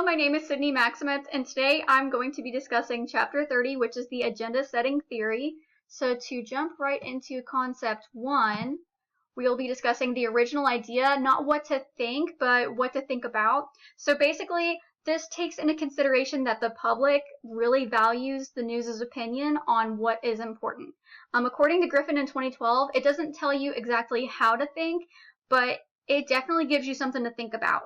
Hello, my name is Sydney Maximetz, and today I'm going to be discussing Chapter 30, which is the agenda setting theory. So to jump right into Concept 1, we'll be discussing the original idea, not what to think, but what to think about. So basically, this takes into consideration that the public really values the news's opinion on what is important. According to Griffin in 2012, it doesn't tell you exactly how to think, but it definitely gives you something to think about.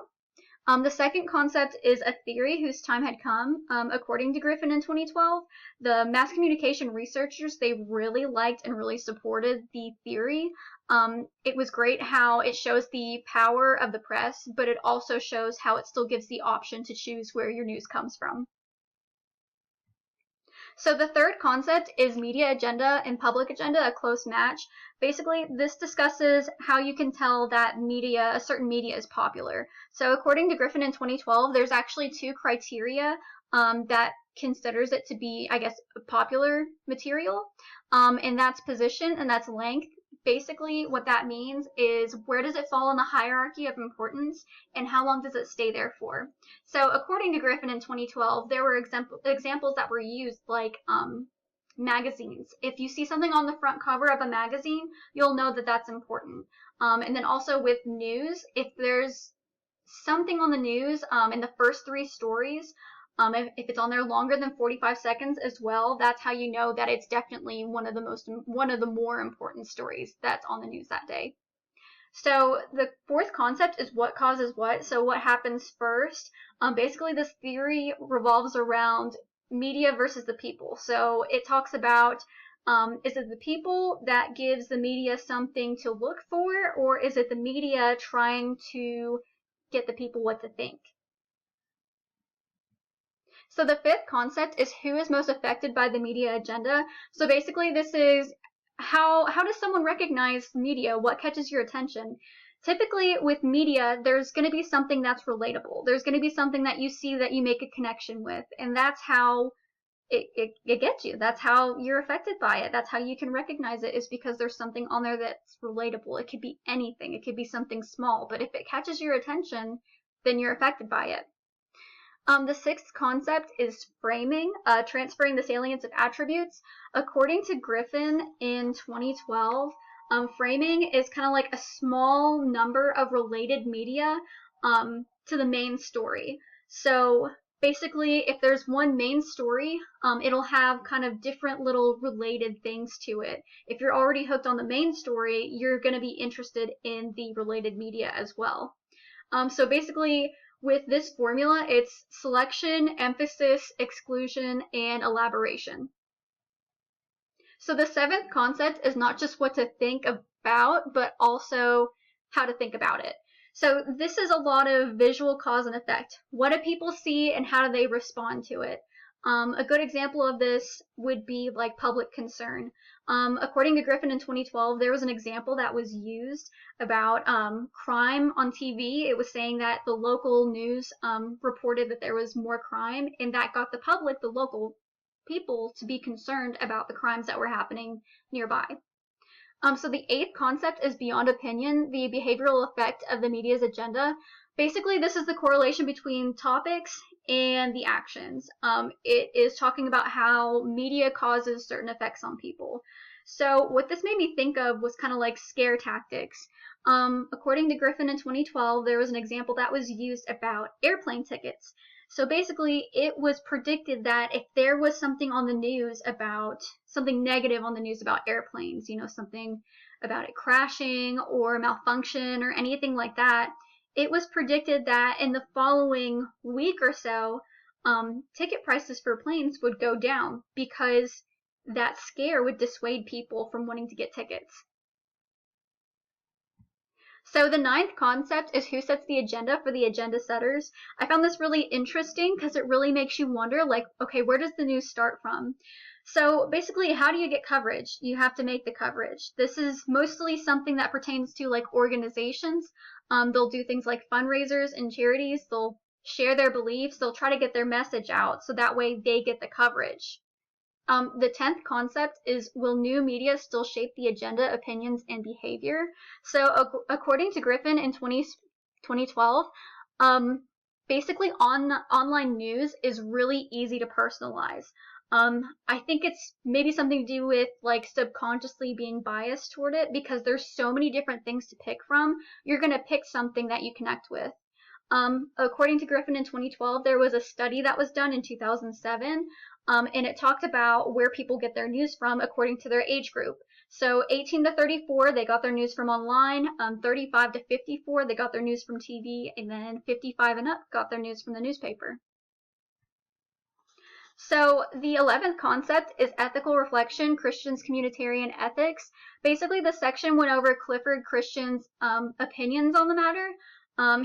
The second concept is a theory whose time had come. According to Griffin in 2012, the mass communication researchers, they really liked and really supported the theory. It was great how it shows the power of the press, but it also shows how it still gives the option to choose where your news comes from. So the third concept is media agenda and public agenda, a close match. Basically, this discusses how you can tell that a certain media is popular. So according to Griffin in 2012, there's actually two criteria that considers it to be, I guess, popular material, and that's position and that's length. Basically, what that means is where does it fall in the hierarchy of importance and how long does it stay there for? So according to Griffin in 2012, there were examples that were used like magazines. If you see something on the front cover of a magazine, you'll know that that's important. And then also with news, if there's something on the news in the first three stories, if it's on there longer than 45 seconds as well, that's how you know that it's definitely one of the more important stories that's on the news that day. So the fourth concept is what causes what. So what happens first? Basically, this theory revolves around media versus the people. So it talks about is it the people that gives the media something to look for, or is it the media trying to get the people what to think? So the fifth concept is who is most affected by the media agenda. So basically this is how does someone recognize media? What catches your attention? Typically with media, there's going to be something that's relatable. There's going to be something that you see that you make a connection with, and that's how it gets you. That's how you're affected by it. That's how you can recognize it, is because there's something on there that's relatable. It could be anything. It could be something small, but if it catches your attention, then you're affected by it. The sixth concept is framing, transferring the salience of attributes. According to Griffin in 2012, framing is kind of like a small number of related media to the main story. So basically, if there's one main story, it'll have kind of different little related things to it. If you're already hooked on the main story, you're going to be interested in the related media as well. So basically, with this formula, it's selection, emphasis, exclusion, and elaboration. So the seventh concept is not just what to think about, but also how to think about it. So this is a lot of visual cause and effect. What do people see and how do they respond to it? A good example of this would be like public concern. According to Griffin in 2012, there was an example that was used about crime on TV. It was saying that the local news reported that there was more crime, and that got the public, the local people, to be concerned about the crimes that were happening nearby. So the eighth concept is beyond opinion, the behavioral effect of the media's agenda. Basically, this is the correlation between topics and the actions. It is talking about how media causes certain effects on people. So what this made me think of was kind of like scare tactics. According to Griffin in 2012, there was an example that was used about airplane tickets. So basically, it was predicted that if there was something on the news about something negative on the news about airplanes, something about it crashing or malfunction or anything like that, it was predicted that in the following week or so, ticket prices for planes would go down because that scare would dissuade people from wanting to get tickets. So the ninth concept is who sets the agenda for the agenda setters. I found this really interesting because it really makes you wonder, like, okay, where does the news start from? So basically, how do you get coverage? You have to make the coverage. This is mostly something that pertains to like organizations. They'll do things like fundraisers and charities. They'll share their beliefs. They'll try to get their message out so that way they get the coverage. The 10th concept is, will new media still shape the agenda, opinions, and behavior? So according to Griffin in 2012, basically online news is really easy to personalize. I think it's maybe something to do with like subconsciously being biased toward it because there's so many different things to pick from. You're gonna pick something that you connect with. According to Griffin in 2012, there was a study that was done in 2007, and it talked about where people get their news from according to their age group. So 18 to 34, they got their news from online. 35 to 54, they got their news from TV, and then 55 and up got their news from the newspaper. So the 11th concept is ethical reflection, Christians' communitarian ethics. Basically, the section went over Clifford Christian's opinions on the matter.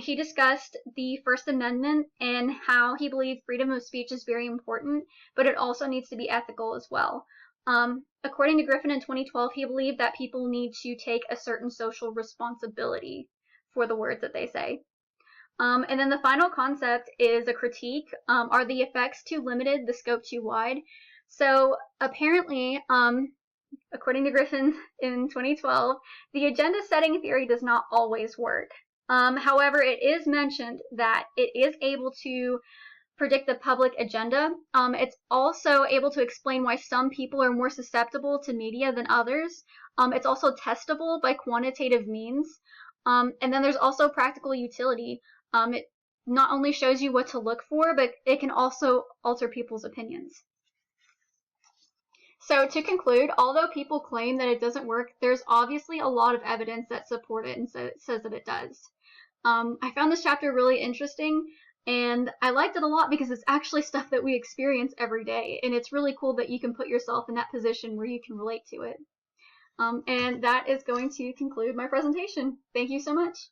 He discussed the First Amendment and how he believed freedom of speech is very important, but it also needs to be ethical as well. According to Griffin in 2012, he believed that people need to take a certain social responsibility for the words that they say. And then the final concept is a critique. Are the effects too limited, the scope too wide? So apparently, according to Griffin in 2012, the agenda setting theory does not always work. However, it is mentioned that it is able to predict the public agenda. It's also able to explain why some people are more susceptible to media than others. It's also testable by quantitative means. And then there's also practical utility. It not only shows you what to look for, but it can also alter people's opinions. So to conclude, although people claim that it doesn't work, there's obviously a lot of evidence that support it and says that it does. I found this chapter really interesting, and I liked it a lot because it's actually stuff that we experience every day, and it's really cool that you can put yourself in that position where you can relate to it. And that is going to conclude my presentation. Thank you so much.